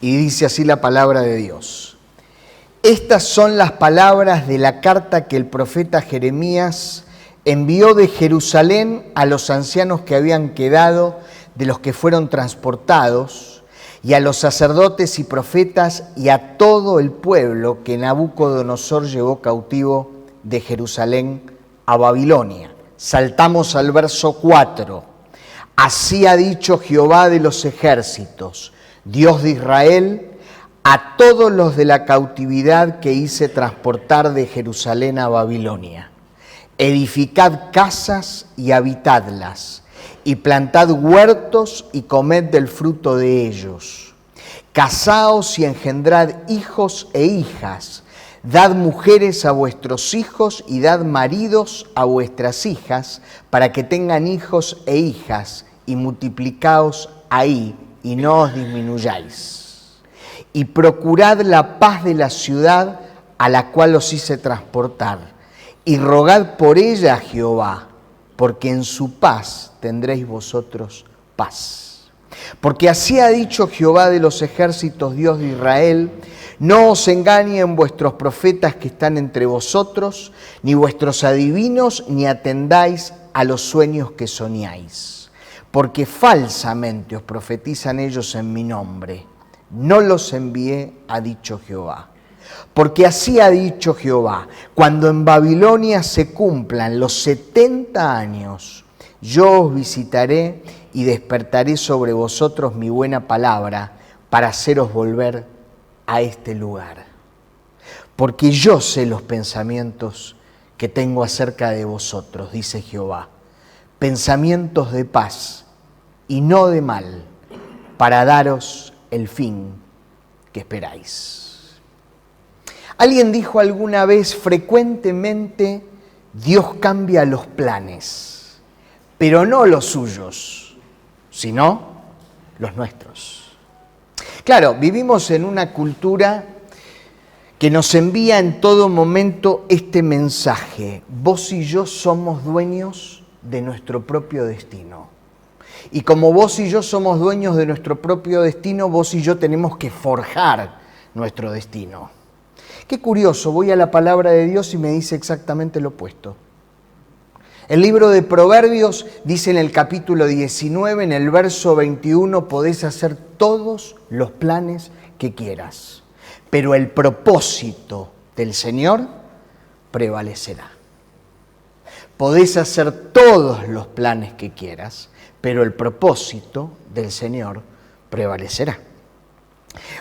Y dice así la palabra de Dios. Estas son las palabras de la carta que el profeta Jeremías envió de Jerusalén a los ancianos que habían quedado de los que fueron transportados, y a los sacerdotes y profetas y a todo el pueblo que Nabucodonosor llevó cautivo de Jerusalén a Babilonia. Saltamos al verso 4. Así ha dicho Jehová de los ejércitos, Dios de Israel, a todos los de la cautividad que hice transportar de Jerusalén a Babilonia. Edificad casas y habitadlas, y plantad huertos y comed del fruto de ellos. Casaos y engendrad hijos e hijas, dad mujeres a vuestros hijos y dad maridos a vuestras hijas, para que tengan hijos e hijas, y multiplicaos ahí, y no os disminuyáis. Y procurad la paz de la ciudad a la cual os hice transportar, y rogad por ella a Jehová, porque en su paz tendréis vosotros paz. Porque así ha dicho Jehová de los ejércitos, Dios de Israel, no os engañen vuestros profetas que están entre vosotros, ni vuestros adivinos, ni atendáis a los sueños que soñáis. Porque falsamente os profetizan ellos en mi nombre. No los envié, ha dicho Jehová. Porque así ha dicho Jehová, cuando en Babilonia se cumplan los 70 años, yo os visitaré y despertaré sobre vosotros mi buena palabra para haceros volver a este lugar. Porque yo sé los pensamientos que tengo acerca de vosotros, dice Jehová, pensamientos de paz y no de mal, para daros el fin que esperáis. Alguien dijo alguna vez, frecuentemente Dios cambia los planes, pero no los suyos, sino los nuestros. Claro, vivimos en una cultura que nos envía en todo momento este mensaje: vos y yo somos dueños de nuestro propio destino. Y como vos y yo somos dueños de nuestro propio destino, vos y yo tenemos que forjar nuestro destino. Qué curioso, voy a la palabra de Dios y me dice exactamente lo opuesto. El libro de Proverbios dice en el capítulo 19, en el verso 21, podés hacer todos los planes que quieras, pero el propósito del Señor prevalecerá. Podés hacer todos los planes que quieras, pero el propósito del Señor prevalecerá.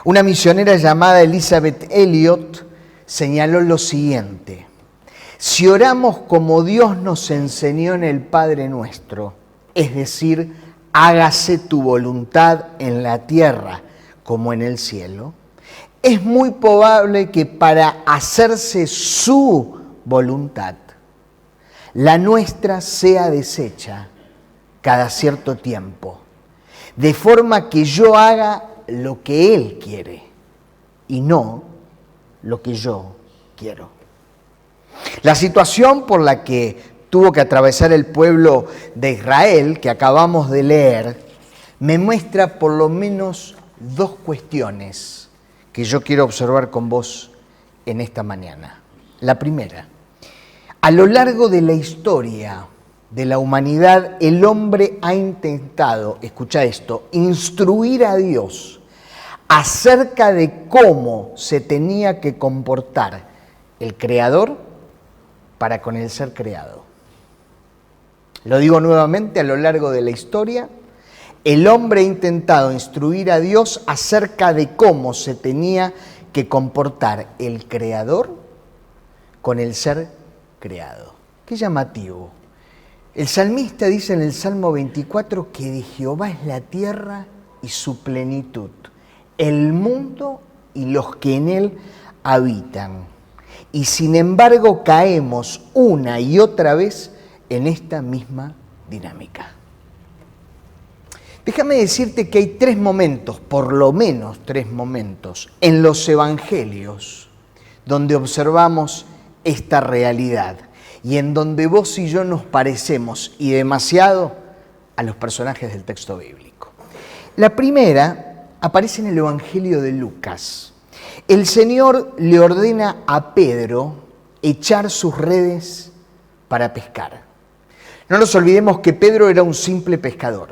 Una misionera llamada Elizabeth Elliot señaló lo siguiente: si oramos como Dios nos enseñó en el Padre Nuestro, es decir, hágase tu voluntad en la tierra como en el cielo, es muy probable que para hacerse su voluntad, la nuestra sea deshecha cada cierto tiempo, de forma que yo haga lo que Él quiere y no lo que yo quiero. La situación por la que tuvo que atravesar el pueblo de Israel, que acabamos de leer, me muestra por lo menos dos cuestiones que yo quiero observar con vos en esta mañana. La primera, a lo largo de la historia de la humanidad, el hombre ha intentado, escucha esto, instruir a Dios acerca de cómo se tenía que comportar el Creador para con el ser creado. Lo digo nuevamente, a lo largo de la historia, el hombre ha intentado instruir a Dios acerca de cómo se tenía que comportar el Creador con el ser creado. Qué llamativo. El salmista dice en el Salmo 24 que de Jehová es la tierra y su plenitud, el mundo y los que en él habitan. Y sin embargo caemos una y otra vez en esta misma dinámica. Déjame decirte que hay tres momentos, por lo menos tres momentos, en los evangelios donde observamos esta realidad y en donde vos y yo nos parecemos y demasiado a los personajes del texto bíblico. La primera aparece en el Evangelio de Lucas. El Señor le ordena a Pedro echar sus redes para pescar. No nos olvidemos que Pedro era un simple pescador.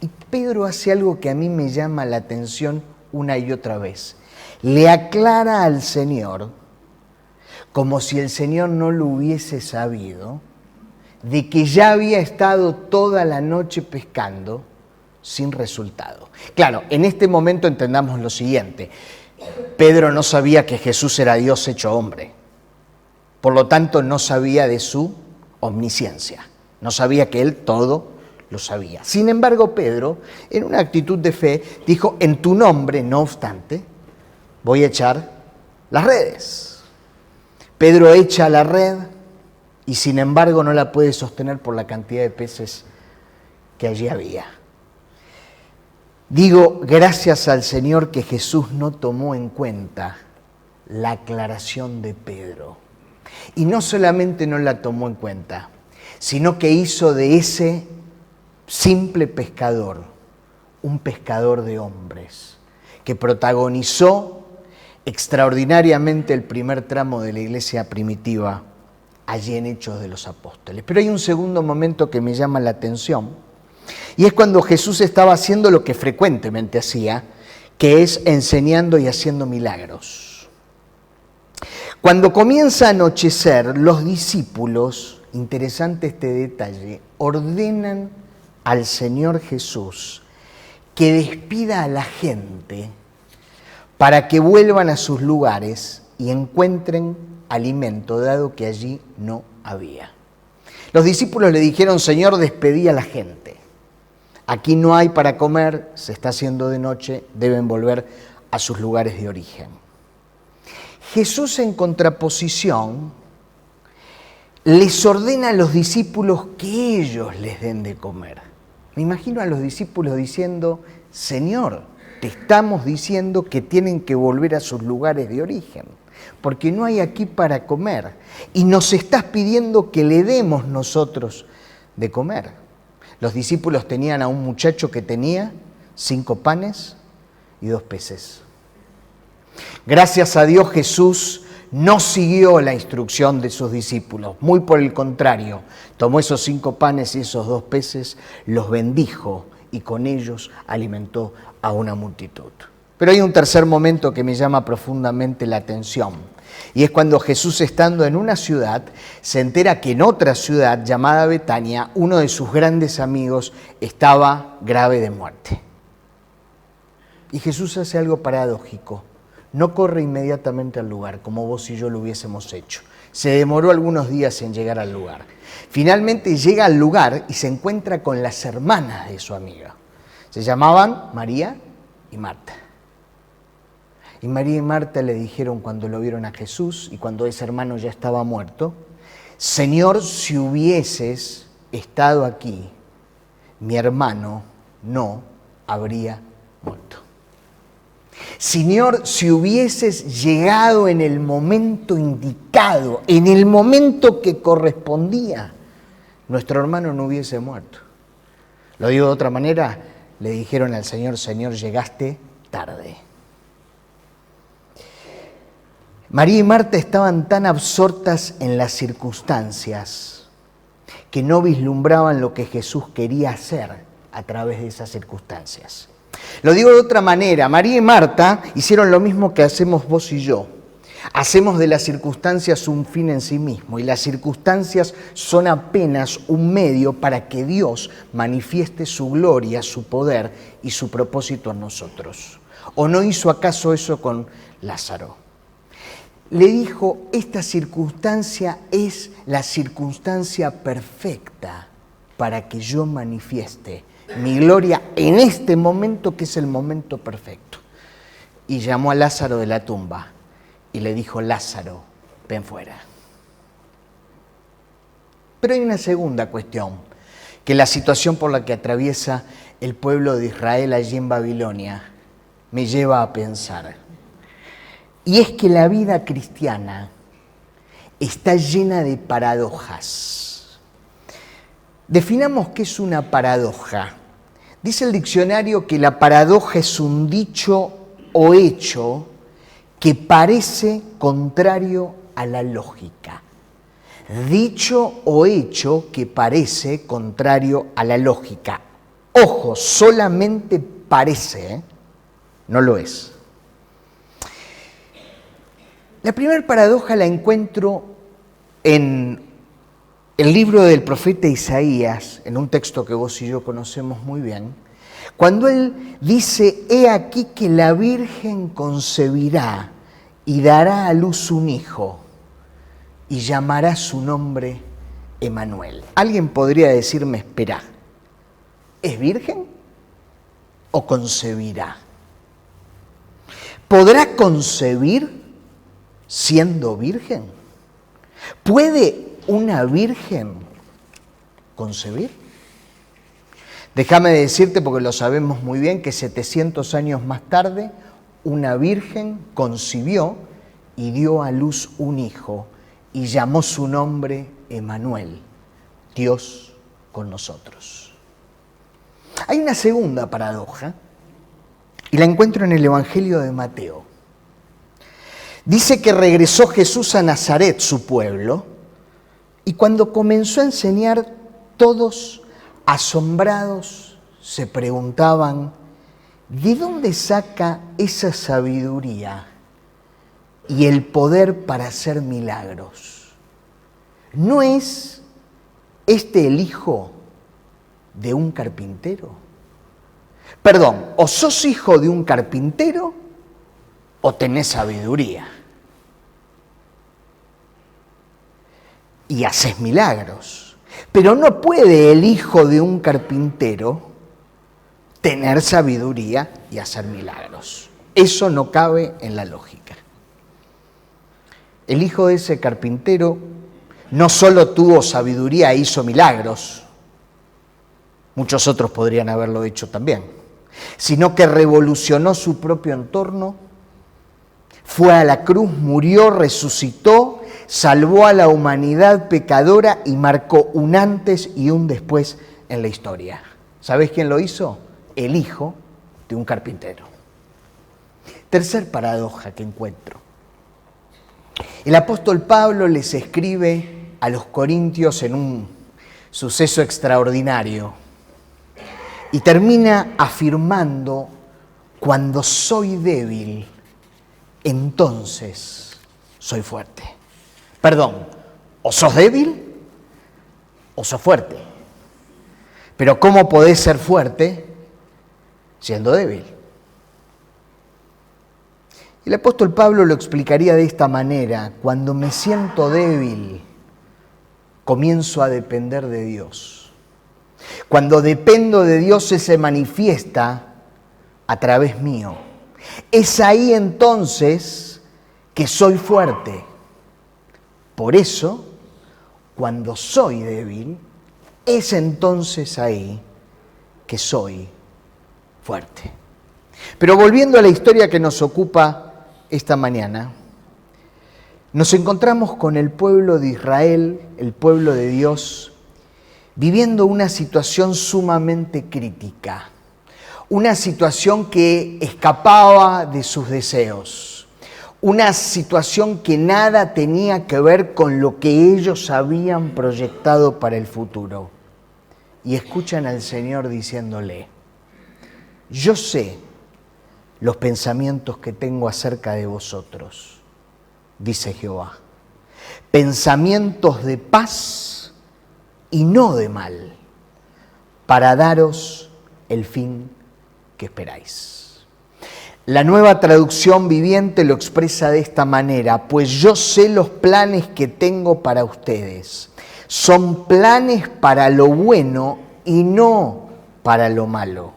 Y Pedro hace algo que a mí me llama la atención una y otra vez. Le aclara al Señor, como si el Señor no lo hubiese sabido, de que ya había estado toda la noche pescando sin resultado. Claro, en este momento entendamos lo siguiente. Pedro no sabía que Jesús era Dios hecho hombre. Por lo tanto, no sabía de su omnisciencia. No sabía que Él todo lo sabía. Sin embargo, Pedro, en una actitud de fe, dijo, en tu nombre, no obstante, voy a echar las redes. Pedro echa la red y sin embargo no la puede sostener por la cantidad de peces que allí había. Digo, gracias al Señor que Jesús no tomó en cuenta la aclaración de Pedro. Y no solamente no la tomó en cuenta, sino que hizo de ese simple pescador un pescador de hombres, que protagonizó extraordinariamente el primer tramo de la iglesia primitiva allí en Hechos de los Apóstoles. Pero hay un segundo momento que me llama la atención, y es cuando Jesús estaba haciendo lo que frecuentemente hacía, que es enseñando y haciendo milagros. Cuando comienza a anochecer, los discípulos, interesante este detalle, ordenan al Señor Jesús que despida a la gente para que vuelvan a sus lugares y encuentren alimento, dado que allí no había. Los discípulos le dijeron, Señor, despedí a la gente. Aquí no hay para comer, se está haciendo de noche, deben volver a sus lugares de origen. Jesús, en contraposición, les ordena a los discípulos que ellos les den de comer. Me imagino a los discípulos diciendo, Señor, te estamos diciendo que tienen que volver a sus lugares de origen, porque no hay aquí para comer, y nos estás pidiendo que le demos nosotros de comer. Los discípulos tenían a un muchacho que tenía 5 panes y 2 peces. Gracias a Dios, Jesús no siguió la instrucción de sus discípulos, muy por el contrario, tomó esos 5 panes y esos 2 peces, los bendijo y con ellos alimentó a una multitud. Pero hay un tercer momento que me llama profundamente la atención, y es cuando Jesús, estando en una ciudad, se entera que en otra ciudad llamada Betania, uno de sus grandes amigos estaba grave de muerte. Y Jesús hace algo paradójico. No corre inmediatamente al lugar, como vos y yo lo hubiésemos hecho. Se demoró algunos días en llegar al lugar. Finalmente llega al lugar y se encuentra con las hermanas de su amiga. Se llamaban María y Marta. Y María y Marta le dijeron cuando lo vieron a Jesús y cuando ese hermano ya estaba muerto, Señor, si hubieses estado aquí, mi hermano no habría muerto. Señor, si hubieses llegado en el momento indicado, en el momento que correspondía, nuestro hermano no hubiese muerto. Lo digo de otra manera, le dijeron al Señor, Señor, llegaste tarde. María y Marta estaban tan absortas en las circunstancias que no vislumbraban lo que Jesús quería hacer a través de esas circunstancias. Lo digo de otra manera, María y Marta hicieron lo mismo que hacemos vos y yo. Hacemos de las circunstancias un fin en sí mismo y las circunstancias son apenas un medio para que Dios manifieste su gloria, su poder y su propósito en nosotros. ¿O no hizo acaso eso con Lázaro? Le dijo, esta circunstancia es la circunstancia perfecta para que yo manifieste mi gloria en este momento, que es el momento perfecto. Y llamó a Lázaro de la tumba y le dijo, Lázaro, ven fuera. Pero hay una segunda cuestión, que la situación por la que atraviesa el pueblo de Israel allí en Babilonia me lleva a pensar. Y es que la vida cristiana está llena de paradojas. Definamos qué es una paradoja. Dice el diccionario que la paradoja es un dicho o hecho que parece contrario a la lógica. Dicho o hecho que parece contrario a la lógica. Ojo, solamente parece, no lo es. La primera paradoja la encuentro en el libro del profeta Isaías, en un texto que vos y yo conocemos muy bien, cuando él dice: he aquí que la Virgen concebirá y dará a luz un hijo y llamará su nombre Emanuel. Alguien podría decirme: espera, ¿es virgen o concebirá? ¿Podrá concebir siendo virgen? ¿Puede una virgen concebir? Déjame decirte, porque lo sabemos muy bien, que 700 años más tarde una virgen concibió y dio a luz un hijo y llamó su nombre Emanuel, Dios con nosotros. Hay una segunda paradoja y la encuentro en el Evangelio de Mateo. Dice que regresó Jesús a Nazaret, su pueblo, y cuando comenzó a enseñar, todos asombrados se preguntaban: ¿de dónde saca esa sabiduría y el poder para hacer milagros? ¿No es este el hijo de un carpintero? Perdón, o sos hijo de un carpintero o tenés sabiduría y haces milagros. Pero no puede el hijo de un carpintero tener sabiduría y hacer milagros. Eso no cabe en la lógica. El hijo de ese carpintero no solo tuvo sabiduría e hizo milagros, muchos otros podrían haberlo hecho también, sino que revolucionó su propio entorno, fue a la cruz, murió, resucitó, salvó a la humanidad pecadora y marcó un antes y un después en la historia. ¿Sabés quién lo hizo? El hijo de un carpintero. Tercer paradoja que encuentro. El apóstol Pablo les escribe a los corintios en un suceso extraordinario y termina afirmando: cuando soy débil, entonces soy fuerte. Perdón, o sos débil o sos fuerte. Pero ¿cómo podés ser fuerte siendo débil? El apóstol Pablo lo explicaría de esta manera: cuando me siento débil, comienzo a depender de Dios. Cuando dependo de Dios, Él se manifiesta a través mío. Es ahí entonces que soy fuerte. Por eso, cuando soy débil, es entonces ahí que soy fuerte. Pero volviendo a la historia que nos ocupa esta mañana, nos encontramos con el pueblo de Israel, el pueblo de Dios, viviendo una situación sumamente crítica, una situación que escapaba de sus deseos, una situación que nada tenía que ver con lo que ellos habían proyectado para el futuro. Y escuchan al Señor diciéndole: yo sé los pensamientos que tengo acerca de vosotros, dice Jehová, pensamientos de paz y no de mal, para daros el fin que esperáis. La Nueva Traducción Viviente lo expresa de esta manera: pues yo sé los planes que tengo para ustedes. Son planes para lo bueno y no para lo malo,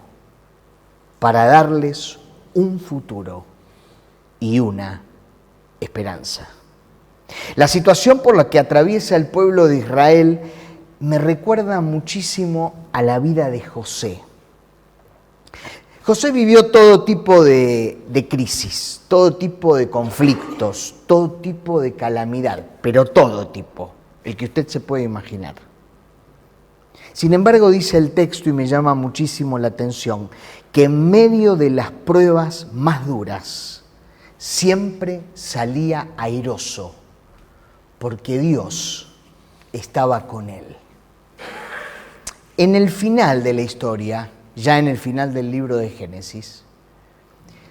para darles un futuro y una esperanza. La situación por la que atraviesa el pueblo de Israel me recuerda muchísimo a la vida de José. José vivió todo tipo de crisis, todo tipo de conflictos, todo tipo de calamidad, pero todo tipo, el que usted se puede imaginar. Sin embargo, dice el texto, y me llama muchísimo la atención, que en medio de las pruebas más duras siempre salía airoso, porque Dios estaba con él. En el final de la historia, ya en el final del libro de Génesis,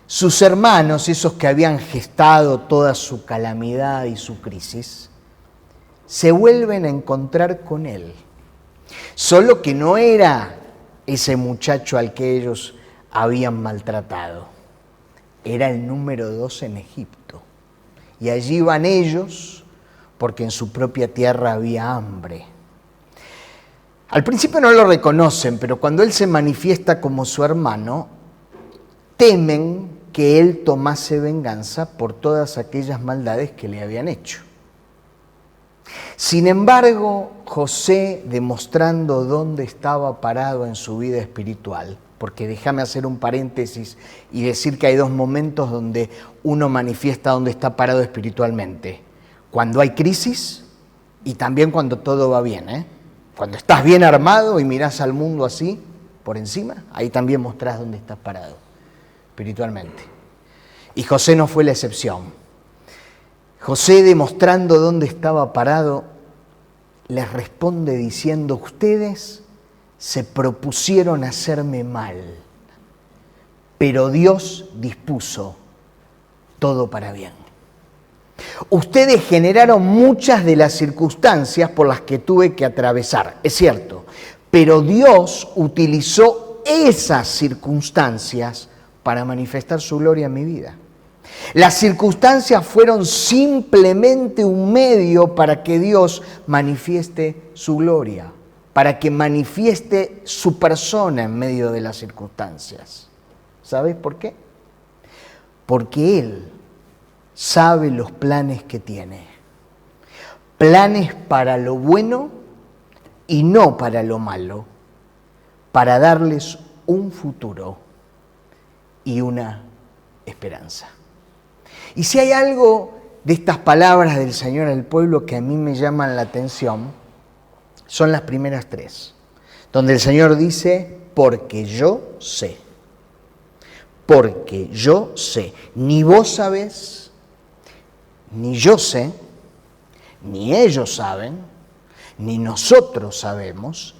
sus hermanos, esos que habían gestado toda su calamidad y su crisis, se vuelven a encontrar con él. Solo que no era ese muchacho al que ellos habían maltratado. Era el número 2 en Egipto. Y allí van ellos porque en su propia tierra había hambre. Al principio no lo reconocen, pero cuando él se manifiesta como su hermano, temen que él tomase venganza por todas aquellas maldades que le habían hecho. Sin embargo, José, demostrando dónde estaba parado en su vida espiritual, porque déjame hacer un paréntesis y decir que hay dos momentos donde uno manifiesta dónde está parado espiritualmente. Cuando hay crisis y también cuando todo va bien, Cuando estás bien armado y mirás al mundo así, por encima, ahí también mostrás dónde estás parado espiritualmente. Y José no fue la excepción. José, demostrando dónde estaba parado, les responde diciendo: ustedes se propusieron hacerme mal, pero Dios dispuso todo para bien. Ustedes generaron muchas de las circunstancias por las que tuve que atravesar, es cierto, pero Dios utilizó esas circunstancias para manifestar su gloria en mi vida. Las circunstancias fueron simplemente un medio para que Dios manifieste su gloria, para que manifieste su persona en medio de las circunstancias. ¿Sabes por qué? Porque Él sabe los planes que tiene. Planes para lo bueno y no para lo malo, para darles un futuro y una esperanza. Y si hay algo de estas palabras del Señor al pueblo que a mí me llaman la atención, son las primeras tres, donde el Señor dice: porque yo sé. Porque yo sé. Ni vos sabés, ni yo sé, ni ellos saben, ni nosotros sabemos.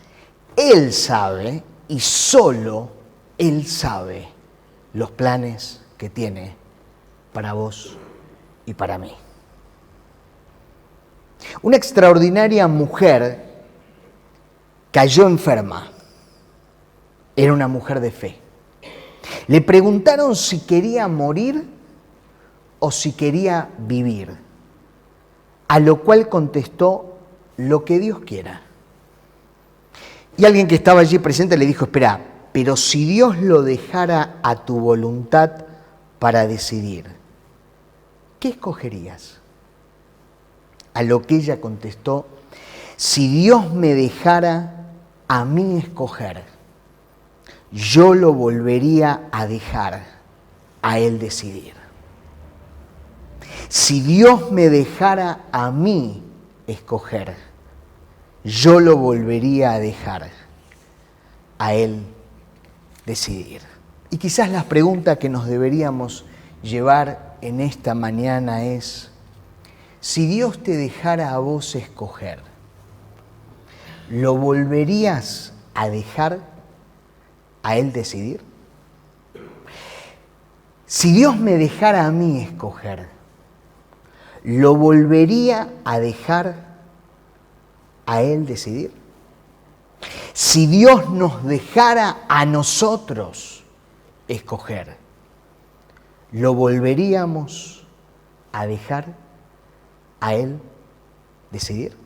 Él sabe, y solo Él sabe los planes que tiene para vos y para mí. Una extraordinaria mujer cayó enferma. Era una mujer de fe. Le preguntaron si quería morir o si quería vivir, a lo cual contestó: lo que Dios quiera. Y alguien que estaba allí presente le dijo: espera, pero si Dios lo dejara a tu voluntad para decidir, ¿qué escogerías? A lo que ella contestó: si Dios me dejara a mí escoger, yo lo volvería a dejar a Él decidir. Si Dios me dejara a mí escoger, yo lo volvería a dejar a Él decidir. Y quizás la pregunta que nos deberíamos llevar en esta mañana es: si Dios te dejara a vos escoger, ¿lo volverías a dejar a Él decidir? Si Dios me dejara a mí escoger, ¿lo volvería a dejar a Él decidir? Si Dios nos dejara a nosotros escoger, ¿lo volveríamos a dejar a Él decidir?